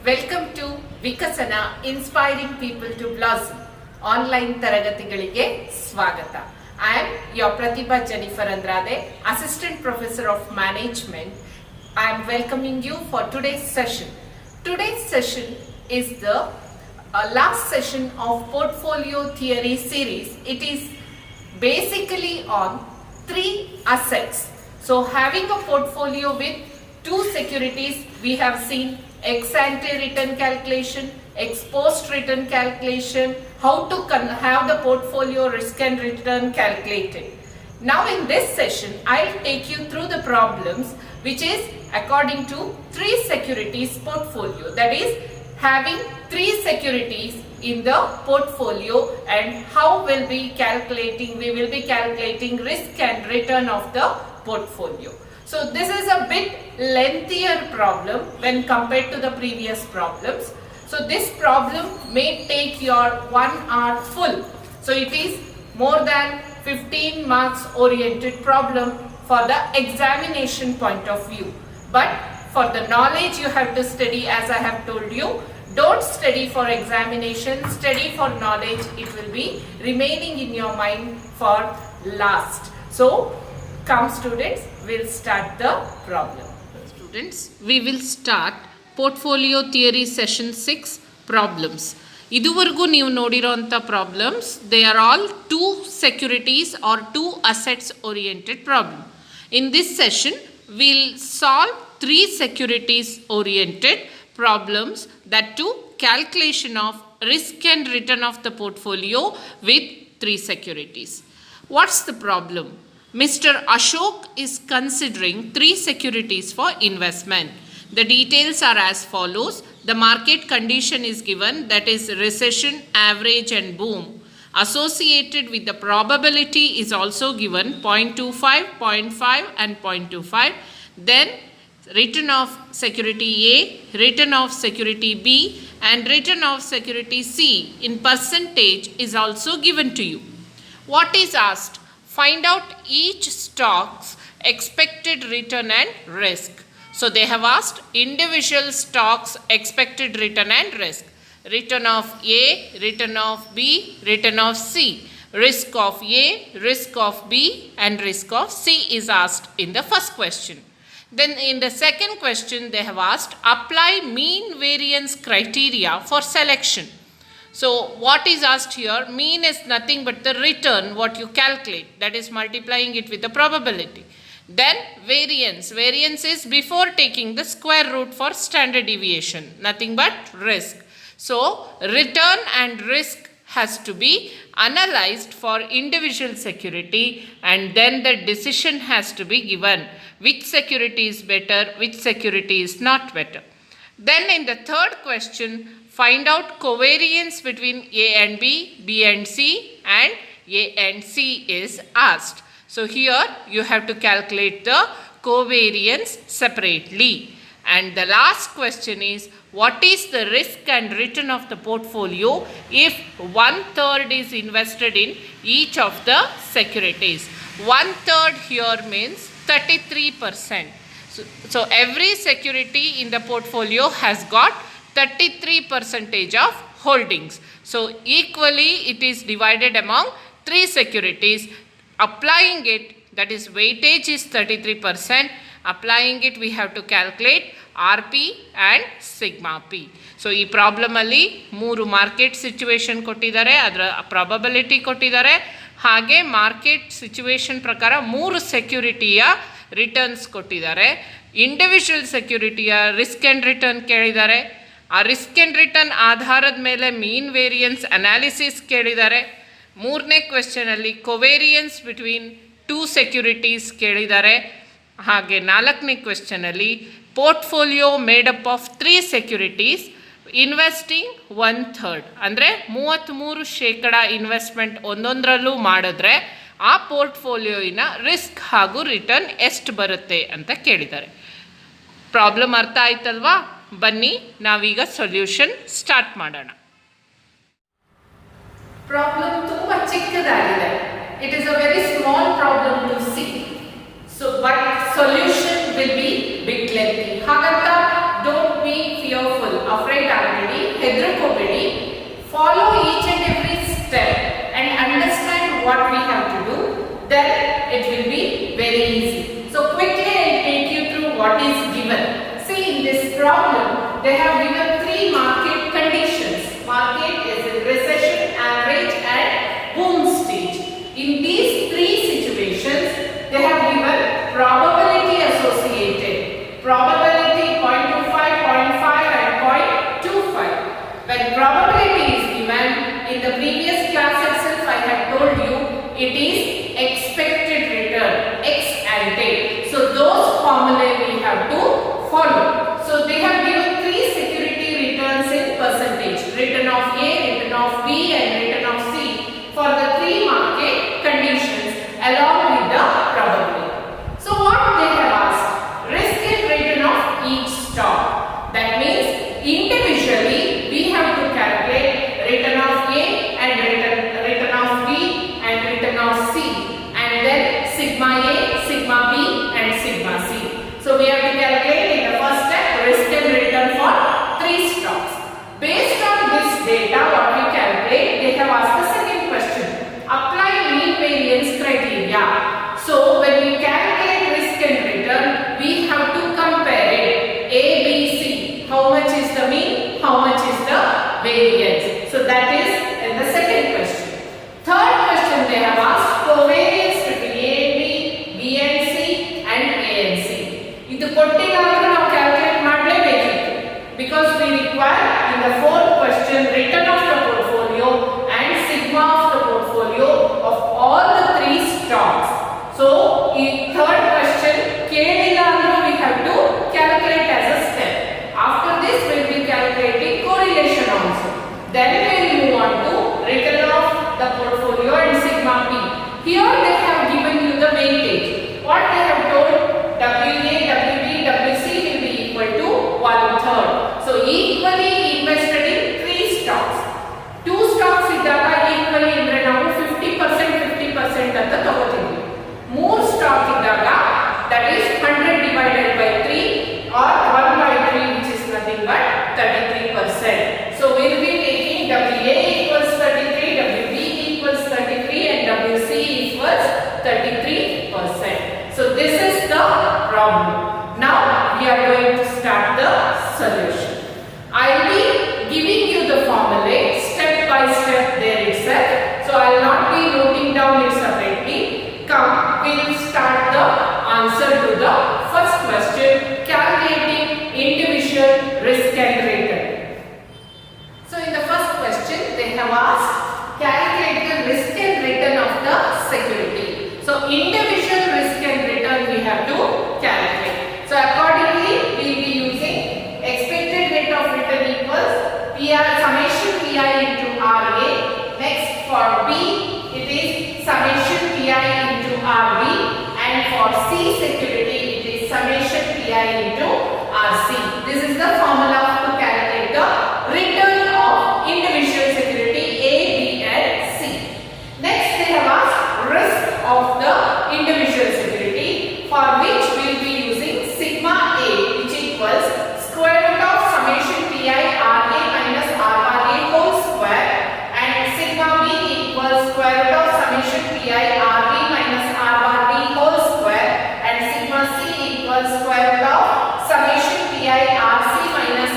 Welcome to Vikasana inspiring people to blossom online ತರಗತಿಗಳಿಗೆ ಸ್ವಾಗತ. I am your Pratibha Jennifer Andrade, Assistant Professor of Management. I am welcoming you for today's session. Today's session is the last session of Portfolio Theory series. It is basically on 3 assets. So having a portfolio with 2 securities, we have seen ex ante return calculation, ex post return calculation, how to have the portfolio risk and return calculated. Now in this session, I'll take you through the problems which is according to 3 securities portfolio. That is having 3 securities in the portfolio and how we will be calculating risk and return of the portfolio. So this is a bit lengthier problem when compared to the previous problems. So this problem may take your 1 hour full. So it is more than 15 marks oriented problem for the examination point of view. But for the knowledge you have to study, as I have told you. Don't study for examination, study for knowledge. It will be remaining in your mind for last. So come students, we'll start the problem. Students, we will start Portfolio Theory Session 6 problems. ಇದುವರೆಗೂ ನೀವು ನೋಡಿರೋಂಥ problems they are all 2 securities or 2 assets oriented problem. In this session, we'll solve 3 securities oriented problems, that too calculation of risk and return of the portfolio with 3 securities. What's the problem? Mr. Ashok is considering 3 securities for investment. The details are as follows. The market condition is given, that is recession, average and boom. Associated with the probability is also given 0.25, 0.5 and 0.25. Then return of security A, return of security B and return of security C in percentage is also given to you. What is asked? Find out each stock's expected return and risk. So they have asked individual stocks expected return and risk. Return of A, return of B, return of C. Risk of A, risk of B and risk of C is asked in the first question. Then in the second question they have asked apply mean variance criteria for selection. So what is asked here? Mean is nothing but the return what you calculate, that is multiplying it with the probability. Then variance. Variance is before taking the square root for standard deviation, nothing but risk. So return and risk has to be analyzed for individual security and then the decision has to be given. Which security is better, which security is not better. Then in the third question, find out covariance between A and B, B and C and A and C is asked. So here you have to calculate the covariance separately. And the last question is what is the risk and return of the portfolio if 1/3 is invested in each of the securities. 1/3 here means 33%. So every security in the portfolio has got 33% of holdings. So equally it is divided among 3 securities. Applying it, that is weightage is 33%. Applying it we have to calculate RP and sigma P. So ಈ ಪ್ರಾಬ್ಲಮಲ್ಲಿ 3 market situation ಕೊಟ್ಟಿದ್ದಾರೆ, ಅದರ probability ಕೊಟ್ಟಿದ್ದಾರೆ, ಹಾಗೆ market situation ಪ್ರಕಾರ 3 ಸೆಕ್ಯೂರಿಟಿಯ returns ಕೊಟ್ಟಿದ್ದಾರೆ. Individual ಸೆಕ್ಯೂರಿಟಿಯ risk and return ಕೇಳಿದ್ದಾರೆ. ಆ ರಿಸ್ಕ್ ಆ್ಯಂಡ್ ರಿಟರ್ನ್ ಆಧಾರದ ಮೇಲೆ ಮೀನ್ ವೇರಿಯನ್ಸ್ ಅನಾಲಿಸಿಸ್ ಕೇಳಿದ್ದಾರೆ. 3ನೇ ಕ್ವೆಶ್ಚನಲ್ಲಿ ಕೊವೇರಿಯನ್ಸ್ ಬಿಟ್ವೀನ್ 2 ಸೆಕ್ಯೂರಿಟೀಸ್ ಕೇಳಿದ್ದಾರೆ. ಹಾಗೆ 4ನೇ ಕ್ವೆಶ್ಚನಲ್ಲಿ portfolio made up of 3 securities investing 1/3 ಅಂದರೆ 33% ಇನ್ವೆಸ್ಟ್ಮೆಂಟ್ ಒಂದೊಂದರಲ್ಲೂ ಮಾಡಿದ್ರೆ ಆ ಪೋರ್ಟ್ಫೋಲಿಯೋಯಿನ ರಿಸ್ಕ್ ಹಾಗೂ ರಿಟರ್ನ್ ಎಷ್ಟು ಬರುತ್ತೆ ಅಂತ ಕೇಳಿದ್ದಾರೆ. ಪ್ರಾಬ್ಲಮ್ ಅರ್ಥ ಆಯ್ತಲ್ವಾ? ಬನ್ನಿ ನಾವೀಗ ಸೊಲ್ಯೂಷನ್ ಸ್ಟಾರ್ಟ್ ಮಾಡೋಣ. ಪ್ರಾಬ್ಲಮ್ ತುಂಬ ಚಿಕ್ಕದಾಗಿದೆ. It is a very small problem to see. So but solution will be big lengthy. Haganta, don't be fearful, afraid what we have to do, then it will be very easy. So quickly I will take you through what is given. See, in this problem, they have given three market conditions. Market is in recession, average and boom stage. In these three situations, they have given probability associated. Probability 0.25, 0.5 and 0.25. When probability is given, in the previous class itself I had told you, it is expected return, ex ante. So those formulae we have to follow. So they have given three security returns in percentage. Return of A, return of B and return of C for the three market conditions along with the probability. So what they have asked? Risk and return of each stock. That means individually we have to calculate return of A and return of B and return of C, and then sigma A, sigma B and sigma C. So we have to calculate in the first step risk and return for three stocks. Based on this data what we calculate, they have asked the second question. Apply mean variance criteria. So when we calculate risk and return, we have to compare it A, B, C. How much is the mean? How much is the variance? So that is in the second question. Third question they have asked covariance between A and B, B and C and A and C. Idu kottidagre ನಾವು calculate ಮಾಡಲೇಬೇಕಿತ್ತು, because we require in the fourth question return of the portfolio and sigma of the portfolio of all the three stocks. So in third question ಕೇಳಿಲ್ಲ ಅಂದ್ರೂ we have to calculate as a step. After this we will be calculating correlation also. Then we will move on to return of the portfolio and sigma P. Here they have given you the weightage. What they have told, WA, WB, WC will be equal to 1/3. So equally invested in three stocks. Two stocks ಇದ್ದಾಗ equally ಅಂದ್ರೆ ನಾವು 50% 50% ಅಂತ ತಗೋತೀವಿ. ಮೂರು stock ಇದ್ದಾಗ that is 100 divided by 3 or 1 by 3, which is nothing but 33%. So we will be taking WA equals 33, WB equals 33 and WC equals 33%. So this is the problem. Now we are going to start the solution. I will be giving you the formula step by step there itself. So I will not be noting down it separately. Come, we will start the answer to the first question, calculating individual risk and return. So in the first question they have asked calculate the risk and return of the security. So individual risk and return we have to calculate. So accordingly we will be using expected rate of return equals PI summation PI into RA. Next for B it is summation PI into RB, and for C security it is summation PI into RC. This is the formula to calculate the return of individual security A, B and C. Next they have asked risk of the individual security, for which we will be using sigma A, which equals square root of summation PI RA minus RRA whole square, and sigma B equals square root of summation PI RB minus RRB whole square, and sigma C equals square root of summation PI RC minus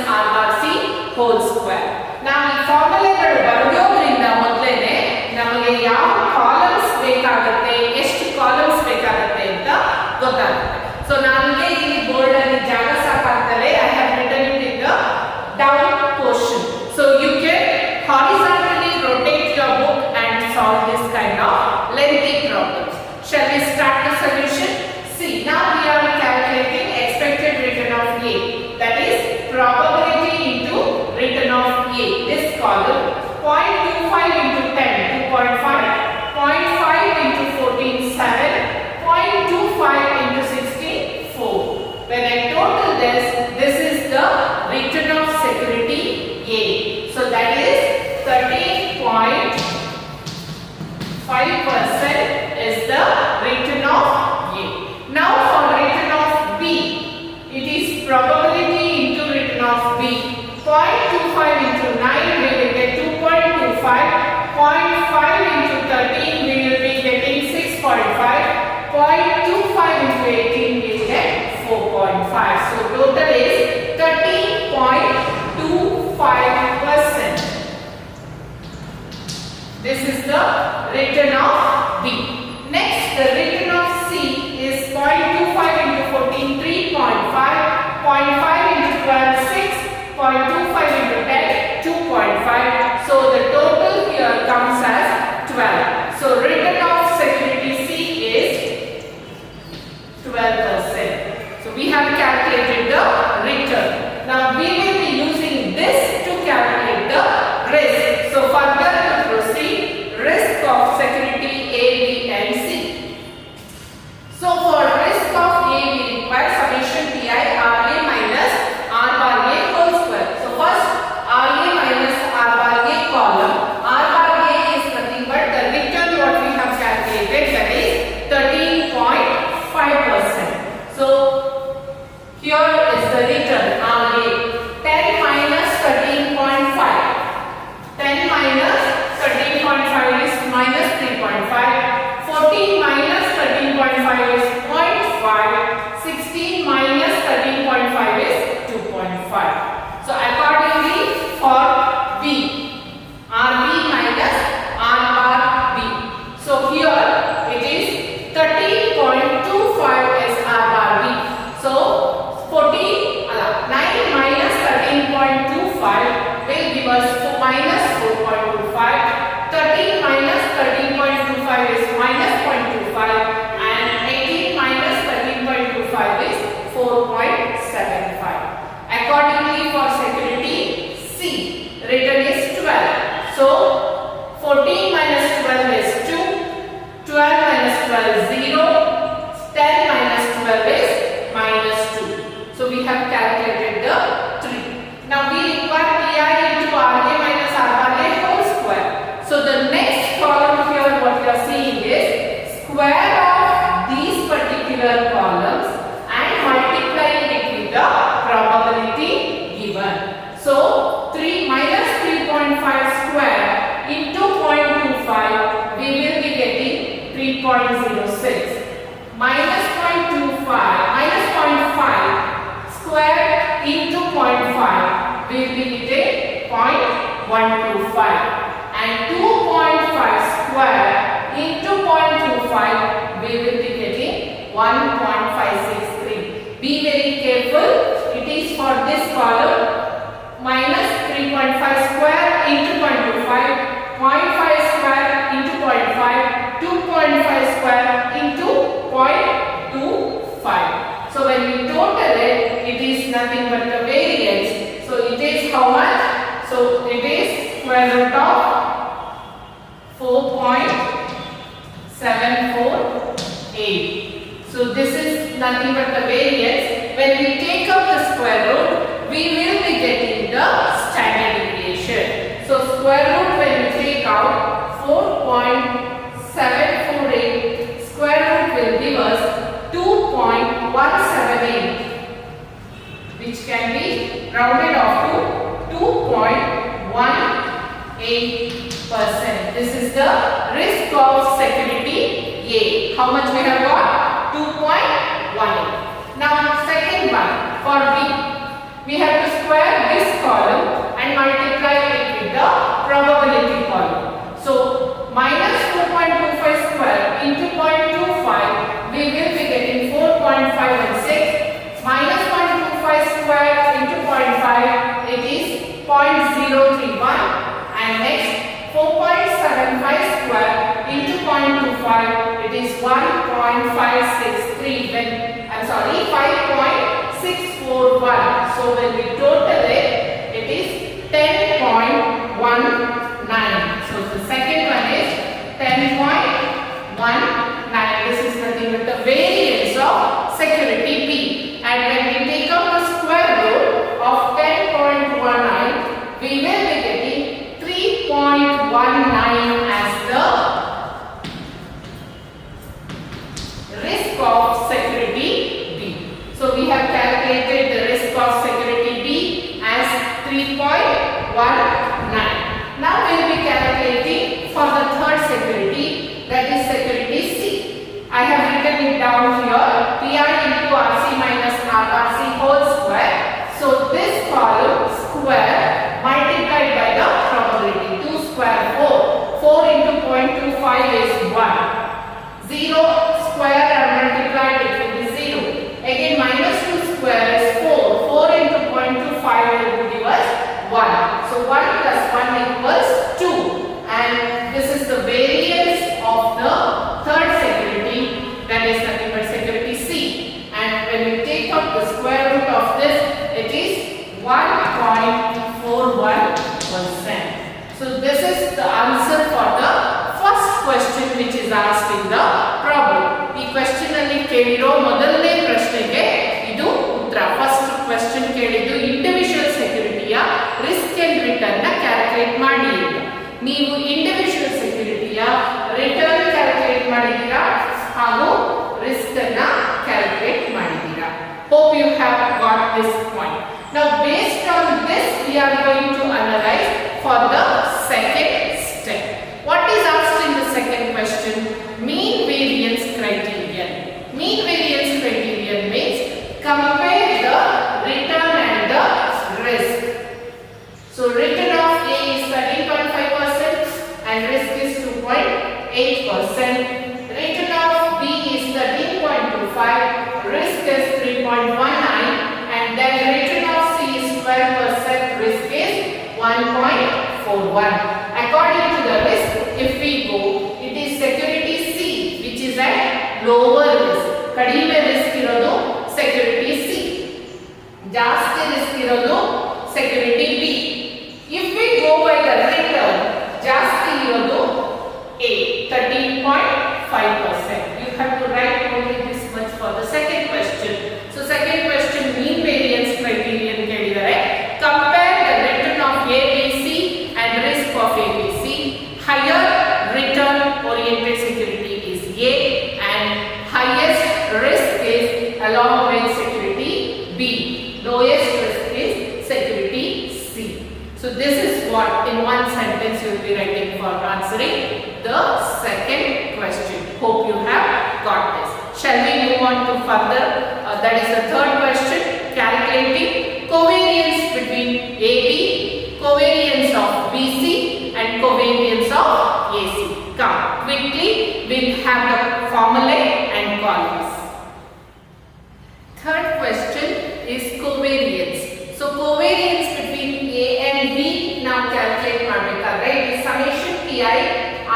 So total is 13.25%. This is the return of B. Next, the return of C is 0.25 into 14, 3.5, 0.5 into 12, 6, 0.25 into 10, 2.5. So the total here comes as 12. So return of security C is 12%. So we have calculated the return. Now we will be using this to calculate the risk. So further to proceed, risk of security A, B and C. So for risk of A, we require summation Pi RA minus R bar A whole square. So first RA minus R bar A column. R bar A is nothing but the return what we have calculated, that is 13.5%. So here is the return RA. 10 minus 13.5. 10 minus 13.5 is minus 3.5. 14 minus 13.5 is 0.5. 16 minus 13.5 is 2.5. So accordingly for B, RB minus R bar B. So here it is 13.25 as R bar B. So 9 minus 13.25 will give us minus 4.25. 13 minus 13.25 is minus 0.25 and 18 minus 13.25 is 4.75. Accordingly for security C, return is 12. So 14 minus 12 is 2. 12 minus 12 is 0. 10 minus 12 is minus 2. So we have calculated the 3. Now we require Pi into RA minus R bar A whole square. So the next column here what we are seeing is square of these particular columns and multiplying it with the probability given. So 3 minus 3.5 square into 0.25 we will be getting 3.06. Minus 0.25 minus 0.5 square into 0.5 we will be getting 0.125 and 2.5 square into 0.25 we will be getting 1.563. Be very careful, it is for this column minus 3.5 square into 0.25, 0.5 square into 0.5, 2.5 square into 0.25. So when we total it, it is nothing but the variance. So it is how much? So it is square root of 4.748. So this is nothing but the variance. When we take out the square root, we will be getting the standard deviation. So square root when we take out 4.748, square root will give us 2.178, which can be rounded off to 2.18%. This is the risk of security A. How much we have got? 2.18. Now second one for B. We have to square this column and multiply it with the probability column. So minus 4.25 square into 0.25 we will be getting 4.516. Minus 0.25 square into 0.5 it is 0.031 and next 4.75 square into 0.25 it is 1.563 when 5.641. So when we total it, it is 10.19. So the second one is 10.19. This is nothing but the variance of security B. And when we take out the square root of 10.19, we will be getting 3.19 as the risk of security B. So we have calculated the risk of security B is the answer for the first question which is asked in the problem. ಈ question ಅಲ್ಲಿ ಕೇಳಿರೋ ಮೊದಲನೇ ಪ್ರಶ್ನೆಗೆ ಇದು ಉತ್ತರ. First question ಕೇಳಿದ್ದು individual ಸೆಕ್ಯೂರಿಟಿಯ risk and return ನ calculate ಮಾಡಿ. ನೀವು ಇಂಡಿವಿಜುವಲ್ ಸೆಕ್ಯೂರಿಟಿಯ ರಿಟರ್ನ್ ಕ್ಯಾಲ್ಕುಲೇಟ್ ಮಾಡಿದ್ದೀರಾ ಹಾಗೂ ರಿಸ್ಕ್ ಅನ್ನ ಕ್ಯಾಲ್ಕುಲೇಟ್ ಮಾಡಿದ್ದೀರಾ. Hope you have got this point. Now based on this we are going to analyze for the second step. What is asked in the second question? Mean variance criterion. Mean variance criterion means compare the return and the risk. So return of A is 13.5% and risk is 2.8%. Return of B is 13.25, risk is 3.19, and then return of C is 12%, risk is 1.41. According to the risk, if we go, it is security C which is at lower risk. ಕಡಿಮೆ risk ಇರೋದು security C, ಜಾಸ್ತಿ risk ಇರೋದು security B. If we go by the return, ಜಾಸ್ತಿ ಇರೋದು A, 13.5%. You have to write only this much for the second question. So second question, mean variance criterion ಕೇಳಿದರೆ compare the return of ABC and risk of ABC. Higher return oriented security is A and highest risk is along with security B. Lowest risk is security C. So this is what in one sentence you will be writing for answering the second question. Hope you have got this. Shall we move on to further? That is the third question, calculating covariance between AB, covariance of BC and covariance of AC. Come quickly, we'll have the formulae and columns. Third question is covariance. So covariance between A and B now calculate ಮಾಡಬೇಕಾದ್ರೆ it is summation pi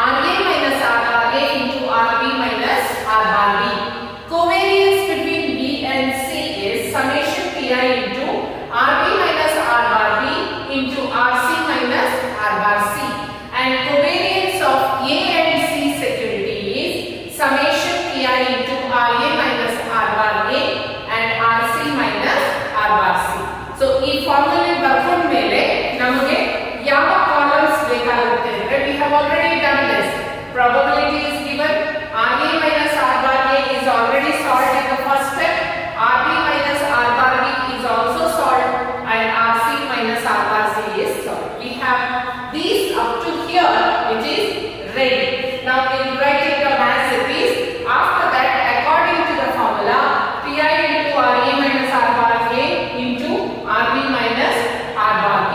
RA minus RRA into RB minus R bar B. Covariance between B and C is summation pi into RB minus R bar B into RC minus R bar C. And covariance of A and C security is summation pi into RA minus R bar A and RC minus R bar C. So ಈ formula ಬರ್ಕೊಂಡ ಮೇಲೆ ನಮಗೆ ಯಾವ columns ಬೇಕಾಗುತ್ತೆ ಅಂದ್ರೆ we have already done this. Probability is given. RA minus R bar A is already solved in the first step. RB minus R bar B is also solved and RC minus R bar C is solved. We have these up to here. It is ready. Now we will write it down as it is. After that, according to the formula, pi into RA minus R bar A into RB minus R bar B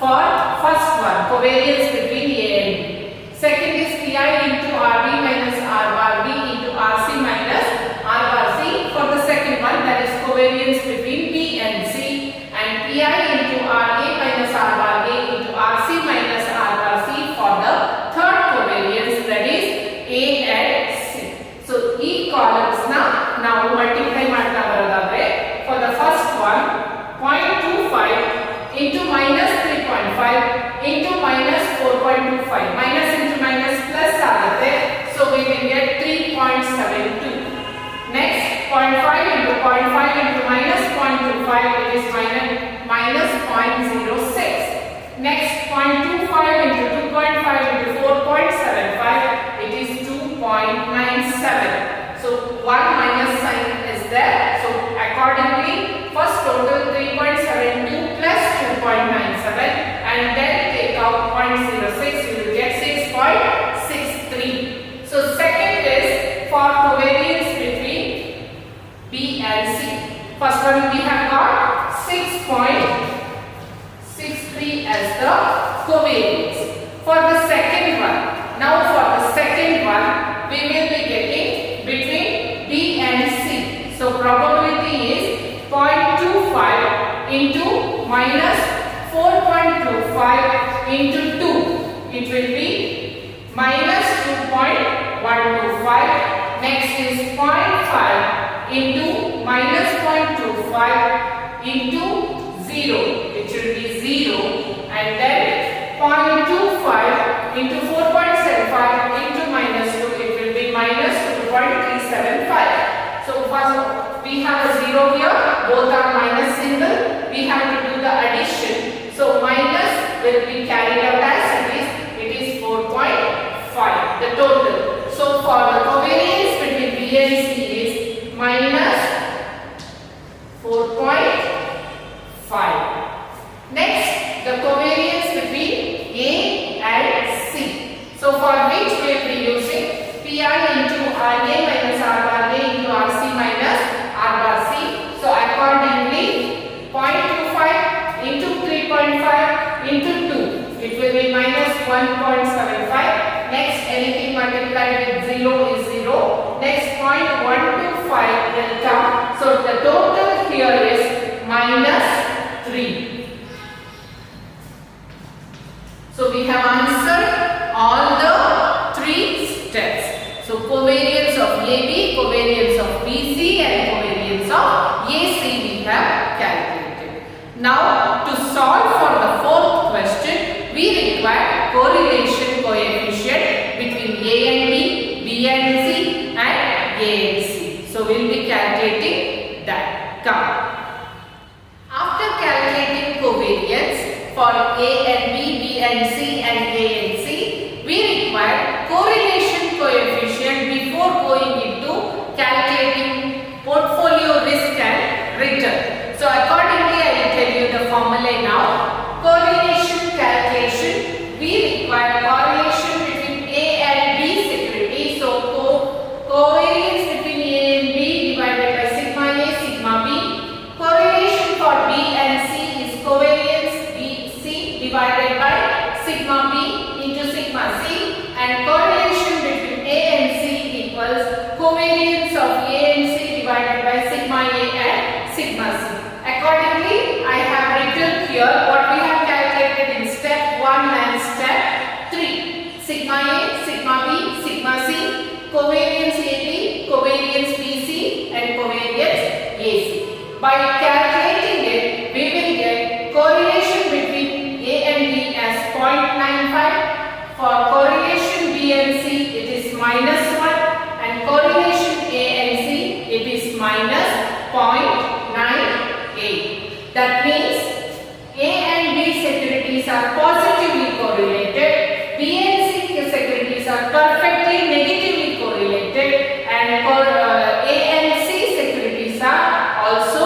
for first one, covariance between A and B. Second is pi into RB minus R bar B into RC minus R bar C for the second one, that is covariance between B and C, and pi into RA minus R bar A into RC minus R bar C for the third covariance, that is A and C. So ಈ columns na ನಾವು multiply ಮಾಡ್ತಾ ಬರೋದಾದ್ರೆ for the first one 0.25 into minus 3.5 into minus 4.25, minus into minus plus ಆಗುತ್ತೆ, so we will get 3.72. Next 0.5 into 0.5 into minus 0.25, it is minus 0.06. Next 0.25 into 2.5 into 4.75, it is 2.97. So one minus sign is there. So accordingly, first total 3.72 plus 2.97 and then take out 0.06, you will get 6.63. So second is for covariance between B and C. First one we have got 6.63 as the covariance. For the second one, now for the second one, we will be getting between B and C. So probability is 0.25 into minus 4.25 into 2. It will be minus 2.125. Next is 0.5 into minus 0.25 into 0. It should be 0. And then 0.25 into 4.75 into minus 2, it will be minus 2.375. So first we have a 0 here, both are minus symbol. We have to do the addition. So minus will be carried out as it is 4.5, the total. So for the covariance between B and C is minus 4.5. Next, the covariance between A and C. So for which we will be using Pi into RA minus R bar A into RC minus R bar C. So accordingly 0.25 into 3.5 into 2. It will be minus 1.75. Next, anything multiplied with 0 is 0. Next, 0.125 will come. So the total here is minus 3. So we have answered all the 3 steps. So covariance of AB, covariance of BC and covariance of AC we have calculated. Now to solve for the fourth question, we require correlation coefficient between A and B, B and C and A and C. So we will be calculating that. Come. After calculating covariance for A and B, B and C and A and C, we require correlation coefficient before going into calculating portfolio risk and return. So accordingly, I will tell you the formula now. Correlation calculation, we require correlation between A and B security. So covariance between A and B divided by sigma A, sigma B. Correlation for B and C is covariance BC divided by sigma B into sigma C, and correlation between A and C equals covariance of A and C divided by sigma A and sigma C. Accordingly, I have written here what we have calculated in step 1 and step 3. Sigma A, sigma B, sigma C, covariance AB, covariance BC and covariance AC. By calculating it, we will get correlation between A and B as 0.95. For correlation B and C, it is minus 1, and correlation A and C, it is minus 0.98. That means A and B securities are positively correlated, B and C securities are perfectly negatively correlated, and A and C securities are also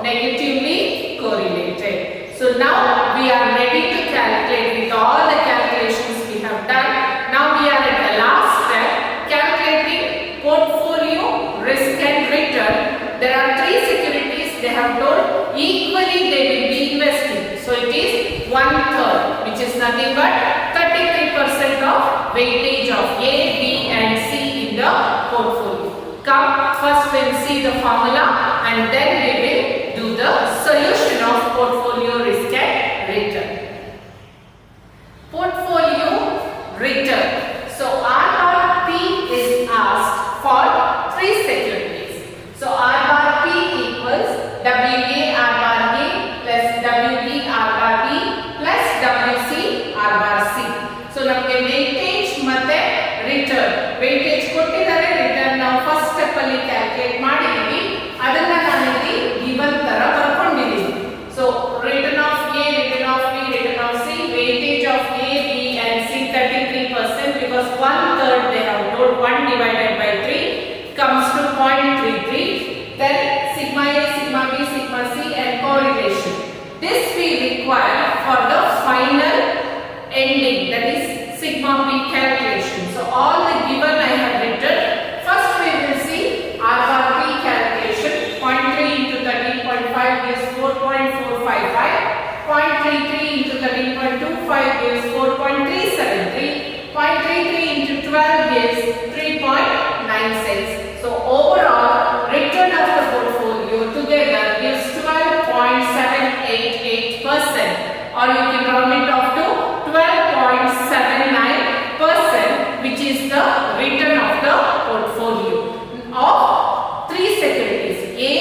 negatively correlated. So now we are ready to calculate with all the calculations we have done. Now we are at the last step, calculating portfolio risk and return. There are 3 securities they have told equally they will be investing. So it is 1/3, which is nothing but 33% of weightage of A, B and C in the portfolio. Come, first we will see the formula and then we will do the solution of portfolio risk and return. Portfolio return. So R bar P is asked for 3 securities. So R bar P equals WA R bar A plus WB R bar B plus WC R bar C. So ನಮಗೆ weightage ಮತ್ತೆ return. weightage ಕೊಟ್ಟಿದ್ದಾರೆ, return ನಾವು first step ಅಲ್ಲಿ calculate ಮಾಡಿದೀವಿ. ಅದನ್ನ ನಾನು ಇಲ್ಲಿ given ತರ ಬರ್ಕೊಂಡಿದ್ದೀನಿ. So return of A, return of B, return of C, weightage of A, B and C 33% because 1/3 they have told 1 divided by 3 comes to 0.33. Then sigma A, sigma B, sigma C and correlation. This we require for the final ending, that is sigma B calculation. So all the given I have written. First we will see R bar P calculation. 0.3 into 13.5 gives 4.455. 0.33 into 13.25 gives 4.373. 0.33 into 12 gives 3.96. So overall return of the portfolio together gives 12.788%, or you can round it off to 12.79%, which is the return of the portfolio of 3 securities A,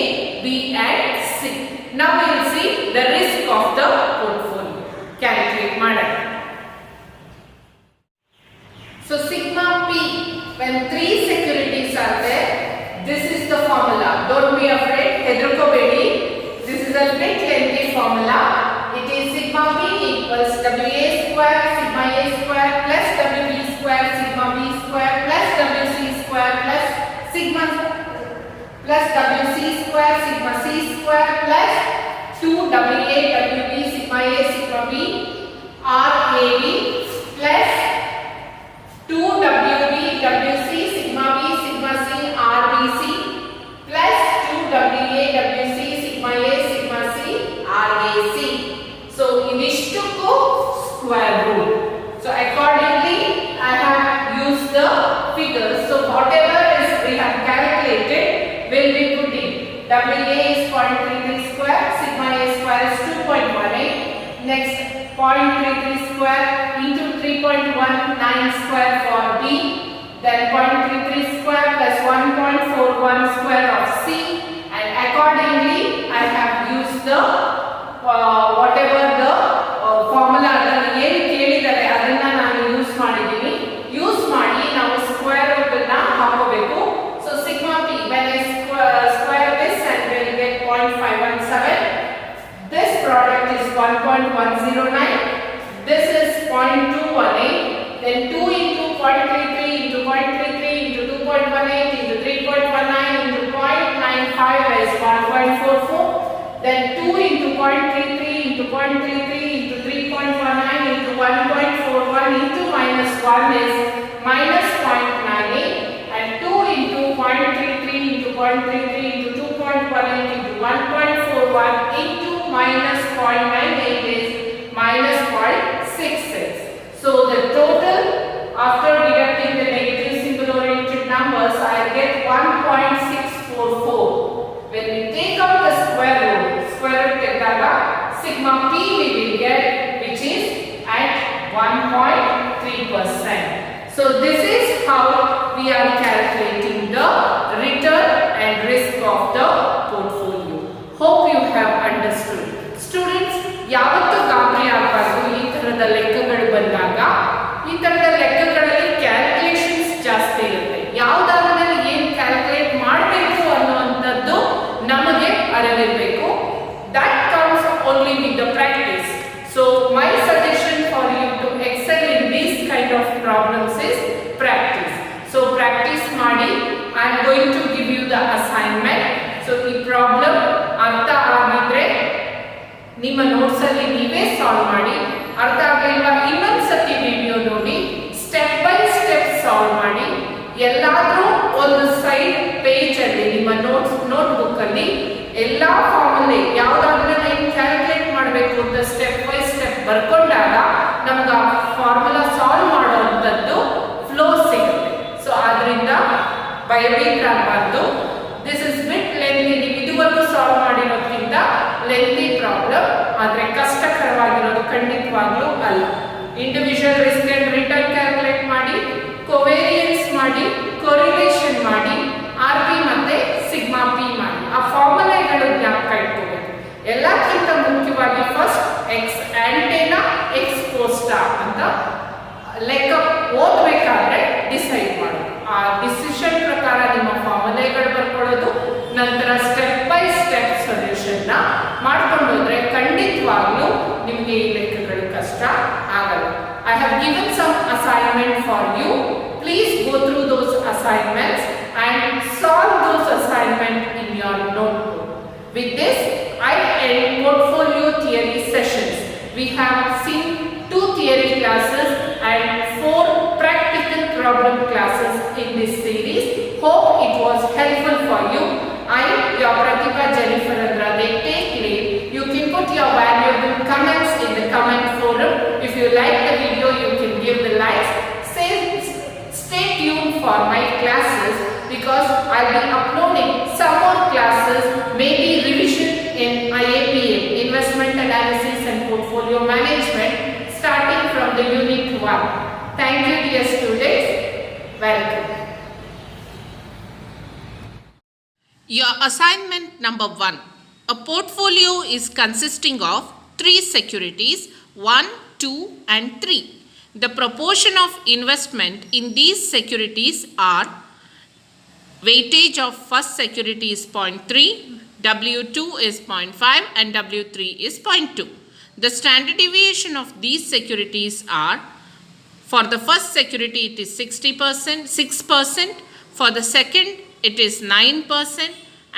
B and C. Now we will see the risk of the portfolio. Calculate ಮಾಡೋಣ. plus WC square sigma C square plus 2WA WB sigma A sigma B RAB plus 2WB WC sigma B sigma C RBC plus 2WA WC sigma A sigma C RAC. So inishtukku square root. So accordingly I have used the figures. So whatever is we have calculated will be put in. WA is 0.33 square, sigma A square is 2.18. Next 0.33 square into 3.19 square for B. Then 0.33 square plus 1.41 square of C. And accordingly I have used the whatever the formula adalli ಏನು ಕೇಳಿದರೆ ಅದನ್ನ ನಾನು use ಮಾಡಿದ್ದೀನಿ. Use ಮಾಡಿ ನಾವು square root ಅನ್ನ ಹಾಕಬೇಕು. So sigma p when I square this and will get 0.517. This product is 1.109. This is 0.218. Then 2 into 0.33 into 0.33 into 2.18 into 3.19 into 0.95 is 1.44. Then 2 into 0.33 into 0.33 into 3.19 into 1.41 into minus 1 is minus 0.98. And 2 into 0.33 into 0.33 into 2.18 into 1.41 into minus 0.98 is minus 0.66. So the total after deducting the negative symbol oriented numbers I get 1.644. When we take out the square root tegaga sigma p we will get which is at 1.3%. So this is how we are calculating the return and risk of the portfolio. Hope you have understood. Students, ಯಾವತ್ತೂ ಗಾಬರಿ ಆಗಬಾರ್ದು. ಈ ತರದ ಲೆಕ್ಕಗಳು ಬಂದಾಗ ಈ ತರದ ಲೆಕ್ಕಗಳಲ್ಲಿ calculations ಜಾಸ್ತಿ ಇರುತ್ತೆ. ಯಾವುದಾದ್ರೂ ಏನು ಕ್ಯಾಲ್ಕುಲೇಟ್ ಮಾಡಬೇಕು ಅನ್ನುವಂಥದ್ದು ನಮಗೆ ಅರಿವಿರಬೇಕು. That comes only with the practice. So my suggestion for you to excel in these kind of problems is practice. So practice ಮಾಡಿ. I am going to give you the assignment. So ಈ problem ಅರ್ಥ ಆಗಿದ್ರೆ ನಿಮ್ಮ notes ಅಲ್ಲಿ ನೀವೇ solve ಮಾಡಿ. ಅರ್ಥ ಆಗಲಿಲ್ಲ ಇನ್ನೊಂದು ಸತಿ ವಿಡಿಯೋ ನೋಡಿ, ಸ್ಟೆಪ್ ಬೈ ಸ್ಟೆಪ್ ಸಾಲ್ವ್ ಮಾಡಿ. ಎಲ್ಲಾದ್ರೂ ಒಂದು ಸೈಡ್ ಪೇಜ್ ಅಲ್ಲಿ ನಿಮ್ಮ ನೋಟ್ಬುಕ್ ಅಲ್ಲಿ ಎಲ್ಲಾ ಫಾರ್ಮುಲೆ ಯಾವ್ದಾದ್ರೂ ಏನು ಕ್ಯಾಲ್ಕುಲೇಟ್ ಮಾಡಬೇಕು ಅಂತ ಸ್ಟೆಪ್ ಬೈ ಸ್ಟೆಪ್ ಬರ್ಕೊಂಡಾಗ ನಮ್ಗೆ ಆ ಫಾರ್ಮುಲಾ ಸಾಲ್ವ್ ಮಾಡುವಂಥದ್ದು ಫ್ಲೋ ಸಿಗುತ್ತೆ. ಸೊ ಆದ್ರಿಂದ ಭಯಭೀತರಾಗಬಾರ್ದು. This is bit lengthy. ನೀವು ಇದುವರೆಗೂ ಸಾಲ್ವ್ ಮಾಡಿರೋದ್ರಿಂದ ಲೆಂತಿ ಪ್ರಾಬ್ಲಮ್, ಆದರೆ ಕಷ್ಟಕರವಾಗಿರೋದು ಖಂಡಿತವಾಗ್ಲೂ ಅಲ್ಲ. Individual risk and return calculate ಮಾಡಿ, ಕೋವೇರಿಯನ್ಸ್ ಮಾಡಿ, ಕೊರಿಲೇಷನ್ ಮಾಡಿ, ಆರ್ ಪಿ ಮತ್ತೆ ಸಿಗ್ಮಾ ಪಿ ಮಾಡಿ. ಆ ಫಾರ್ಮುಲೆಗಳು ಜ್ಞಾಪಕ ಇಟ್ಕೋಬೇಕು. ಎಲ್ಲಕ್ಕಿಂತ ಮುಖ್ಯವಾಗಿ ಫಸ್ಟ್ ಎಕ್ಸ್ ಆಂಟೆನಾ ಎಕ್ಸ್ ಪೋಸ್ಟಾ ಅಂತ ಲೆಕ್ಕ ಓದಬೇಕಾದ್ರೆ ಡಿಸೈಡ್ ಮಾಡೋದು. ಆ ಡಿಸಿಷನ್ ಪ್ರಕಾರ ನಿಮ್ಮ ಫಾರ್ಮುಲೆಗಳು ಬರ್ಕೊಳ್ಳೋದು, ನಂತರ ಸ್ಟೆಪ್ ಬೈ ಸ್ಟೆಪ್ ಸೊಲ್ಯೂಷನ್ ನ ಮಾಡ್ಕೊಂಡು ಹೋದ್ರೆ ಖಂಡಿತವಾಗ್ಲೂ ನಿಮಗೆ ಈ ಲೆಕ್ಕಗಳು ಕಷ್ಟ ಆಗಲ್ಲ. I have given some assignment for you. Please go through those assignments and solve those assignments in your notebook. With this, I end portfolio theory sessions. We have seen 2 theory classes and 4 practical problem classes in this series. Hope it was helpful for you. I, your Pratibha Jennifer Andrade, take leave. You can put your valuable comments in the comment forum. If you like the video, you can give the likes. Stay tuned for my classes because I'll be uploading some more classes, maybe revision in IAPM, Investment Analysis and Portfolio Management, starting from the Unit 1. Thank you, dear students. Welcome. Your assignment number 1. A portfolio is consisting of 3 securities, 1, 2 and 3. The proportion of investment in these securities are weightage of first security is 0.3, W2 is 0.5 and W3 is 0.2. The standard deviation of these securities are, for the first security it is 6%, for the second it is 9%,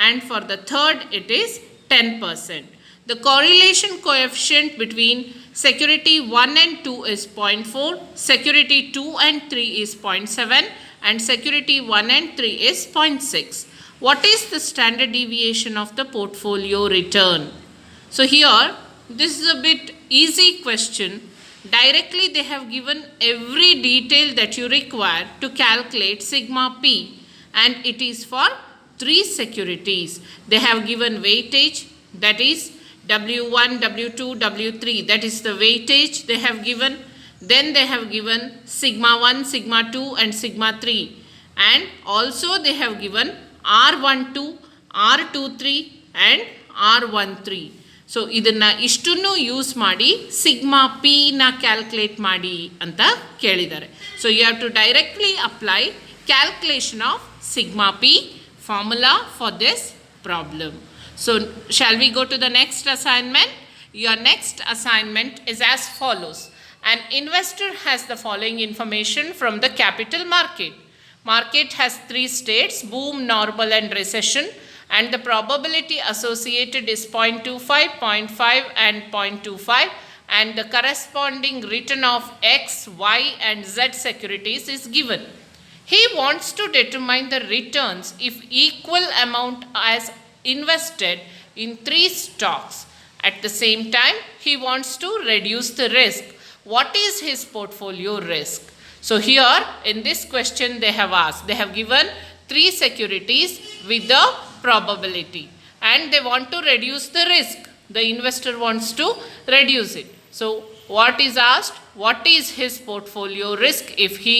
and for the third it is 10%. The correlation coefficient between security 1 and 2 is 0.4, security 2 and 3 is 0.7, and security 1 and 3 is 0.6. What is the standard deviation of the portfolio return? So here, this is a bit easy question. Directly they have given every detail that you require to calculate sigma p, and it is for 3 securities. They have given weightage, that is W1, W2, W3, that is the weightage they have given. Then they have given sigma 1, sigma 2 and sigma 3, and also they have given R12, R23 and R13. So ಇದನ್ನು ಇಷ್ಟನ್ನು use ಮಾಡಿ sigma ಪಿನ calculate ಮಾಡಿ ಅಂತ ಕೇಳಿದ್ದಾರೆ. So you have to directly apply calculation of sigma P formula for this problem. So shall we go to the next assignment? Your next assignment is as follows. An investor has the following information from the capital market. Market has 3 states: boom, normal and recession, and the probability associated is 0.25, 0.5 and 0.25, and the corresponding return of X, Y and Z securities is given. He wants to determine the returns if equal amount as invested in 3 stocks. At the same time, he wants to reduce the risk. What is his portfolio risk? So here in this question they have asked, they have given 3 securities with the probability and they want to reduce the risk. The investor wants to reduce it. So what is asked? What is his portfolio risk if he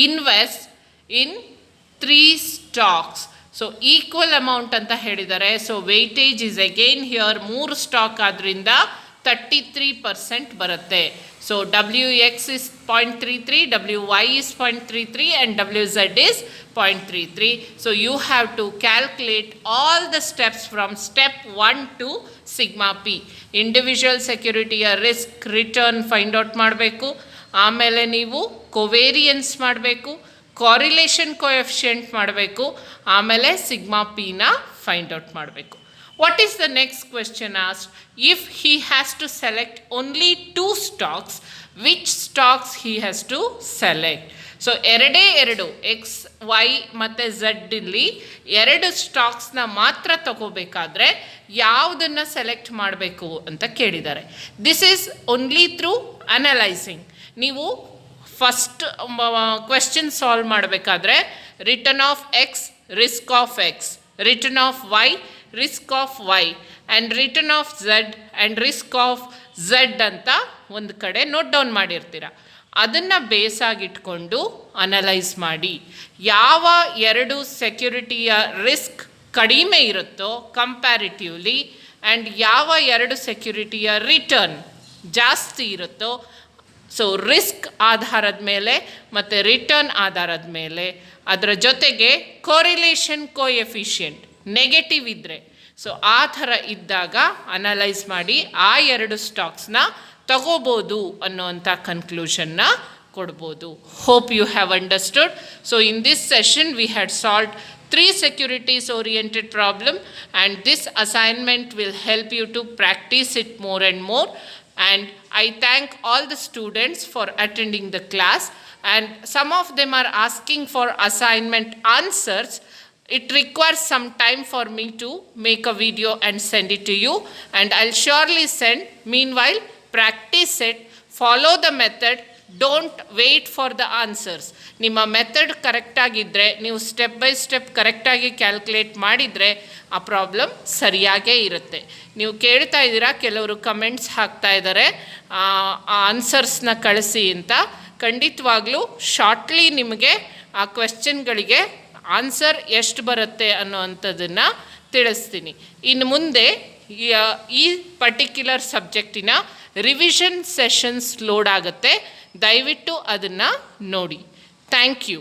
invests in 3 stocks? So equal amount ಅಂತ ಹೇಳಿದ್ದಾರೆ. So weightage is again here 3 stock ಆದ್ದರಿಂದ 33% ಬರುತ್ತೆ. So WX is 0.33, WY is 0.33 and WZ is 0.33. So you have to calculate all the steps from step 1 to sigma P. Individual ಸೆಕ್ಯೂರಿಟಿಯ risk return find out ಮಾಡಬೇಕು, ಆಮೇಲೆ ನೀವು ಕೊವೇರಿಯನ್ಸ್ ಮಾಡಬೇಕು, correlation coefficient ಮಾಡಬೇಕು, ಆಮೇಲೆ sigma ಪಿನ ಫೈಂಡ್ ಔಟ್ ಮಾಡಬೇಕು. What is the next question asked? If he has to select only 2 stocks, which stocks he has to select? So ಎರಡೇ ಎಕ್ಸ್ ವೈ ಮತ್ತು ಝಡ್ ಇಲ್ಲಿ 2 ಸ್ಟಾಕ್ಸ್ನ ಮಾತ್ರ ತಗೋಬೇಕಾದ್ರೆ ಯಾವುದನ್ನು ಸೆಲೆಕ್ಟ್ ಮಾಡಬೇಕು ಅಂತ ಕೇಳಿದ್ದಾರೆ. This is only through analysing. ನೀವು ಫಸ್ಟ್ ಕ್ವೆಶ್ಚನ್ ಸಾಲ್ವ್ ಮಾಡಬೇಕಾದ್ರೆ return of X, risk of X, return of Y, risk of Y and return of Z and risk of Z ಅಂತ ಒಂದು ಕಡೆ ನೋಟ್ ಡೌನ್ ಮಾಡಿರ್ತೀರ. ಅದನ್ನು ಬೇಸಾಗಿಟ್ಕೊಂಡು analyse ಮಾಡಿ ಯಾವ 2 ಸೆಕ್ಯೂರಿಟಿಯ risk ಕಡಿಮೆ ಇರುತ್ತೋ ಕಂಪ್ಯಾರಿಟಿವ್ಲಿ ಆ್ಯಂಡ್ ಯಾವ 2 ಸೆಕ್ಯೂರಿಟಿಯ ರಿಟರ್ನ್ ಜಾಸ್ತಿ ಇರುತ್ತೋ, ಸೊ ರಿಸ್ಕ್ ಆಧಾರದ ಮೇಲೆ ಮತ್ತು ರಿಟರ್ನ್ ಆಧಾರದ ಮೇಲೆ, ಅದರ ಜೊತೆಗೆ ಕೋರಿಲೇಷನ್ ಕೋಎಫಿಷಿಯಂಟ್ ನೆಗೆಟಿವ್ ಇದ್ದರೆ, ಸೊ ಆ ಥರ ಇದ್ದಾಗ ಅನಲೈಸ್ ಮಾಡಿ ಆ 2 ಸ್ಟಾಕ್ಸ್ನ ತಗೋಬೋದು ಅನ್ನೋವಂಥ ಕನ್ಕ್ಲೂಷನ್ನ ಕೊಡ್ಬೋದು. Hope you have understood. So in this session we had solved 3 securities oriented problem, and this assignment will help you to practice it more and more. And I thank all the students for attending the class, and some of them are asking for assignment answers. It requires some time for me to make a video and send it to you, and I'll surely send. Meanwhile, practice it, follow the method, don't wait for the answers. ನಿಮ್ಮ method ಕರೆಕ್ಟಾಗಿದ್ದರೆ, ನೀವು step by step ಕರೆಕ್ಟಾಗಿ calculate ಮಾಡಿದರೆ ಆ problem ಸರಿಯಾಗೇ ಇರುತ್ತೆ. ನೀವು ಕೇಳ್ತಾ ಇದ್ದೀರಾ, ಕೆಲವರು ಕಮೆಂಟ್ಸ್ ಹಾಕ್ತಾ ಇದ್ದಾರೆ ಆನ್ಸರ್ಸ್ನ ಕಳಿಸಿ ಅಂತ. ಖಂಡಿತವಾಗ್ಲೂ ಶಾರ್ಟ್ಲಿ ನಿಮಗೆ ಆ ಕ್ವೆಶ್ಚನ್ಗಳಿಗೆ ಆನ್ಸರ್ ಎಷ್ಟು ಬರುತ್ತೆ ಅನ್ನೋವಂಥದ್ದನ್ನು ತಿಳಿಸ್ತೀನಿ. ಇನ್ನು ಮುಂದೆ ಈ ಪರ್ಟಿಕ್ಯುಲರ್ ಸಬ್ಜೆಕ್ಟಿನ ರಿವಿಷನ್ ಸೆಷನ್ಸ್ ಲೋಡ್ ಆಗುತ್ತೆ. ದಯವಿಟ್ಟು ಅದನ್ನು ನೋಡಿ. Thank you.